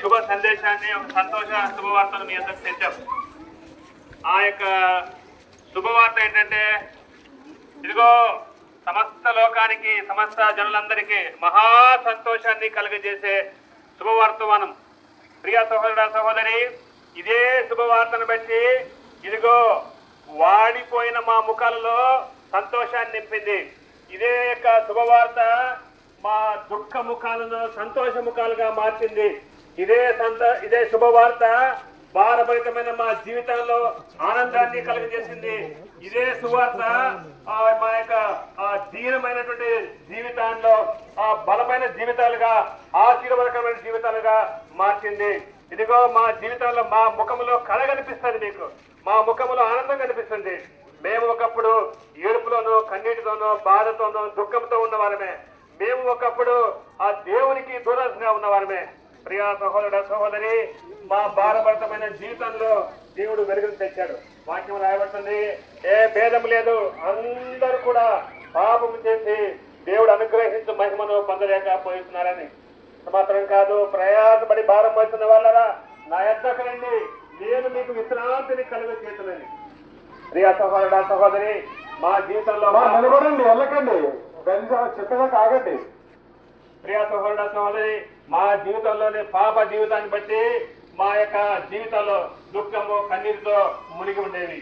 శుభ సందేశాన్ని, ఒక సంతోష శుభవార్తను మీ అందరికి తెచ్చాం. ఆ యొక్క శుభవార్త ఏంటంటే, ఇదిగో సమస్త లోకానికి, సమస్త జనులందరికీ మహా సంతోషాన్ని కలుగజేసే శుభవార్తమానం. ప్రియ సహోదర సహోదరి, ఇదే శుభవార్తను బట్టి ఇదిగో వాడిపోయిన మా ముఖాలలో సంతోషాన్ని నింపింది. ఇదే యొక్క శుభవార్త మా దుఃఖ ముఖాలను సంతోష ముఖాలుగా మార్చింది. ఇదే శుభవార్త భారభరితమైన మా జీవితంలో ఆనందాన్ని కలుగజేసింది. ఇదే సువార్త మా యొక్క దీనమైనటువంటి జీవితాల్లో బలమైన జీవితాలుగా, ఆశీర్వాదకరమైన జీవితాలుగా మార్చింది. ఇదిగో మా జీవితాల్లో మా ముఖంలో కళ కనిపిస్తుంది, మీకు మా ముఖంలో ఆనందం కనిపిస్తుంది. మేము ఒకప్పుడు ఏడుపులోనో, కన్నీటితోనో, బాధతోనో, దుఃఖంతో ఉన్నవారమే. మేము ఒకప్పుడు ఆ దేవునికి దూరంగా ఉన్నవారమే. ప్రియా సహోదర సహోదరి, మా భారభరితమైన జీవితంలో దేవుడు వెలుగును తెచ్చాడు. వాక్యం రాయబడుతుంది, ఏ భేదం లేదు, అందరూ కూడా పాపం చేసి దేవుడు అనుగ్రహించు మహిమను పొందలేకపోతున్నారని. మాత్రం కాదు, ప్రయాసపడి భారం మోస్తున్న వాళ్ళరా నా యొద్దకు రండి, నేను మీకు విశ్రాంతిని కలుగజేస్తున్నాను. ప్రియా సహోదర సహోదరి, మా జీవితంలో వెళ్ళకండి, చెప్పగా కాగండి. ప్రియా సహోదర సహోదరి, మా జీవితంలోని పాప జీవితాన్ని బట్టి మా యొక్క జీవితంలో దుఃఖము, కన్నీరుతో మునిగి ఉండేవి.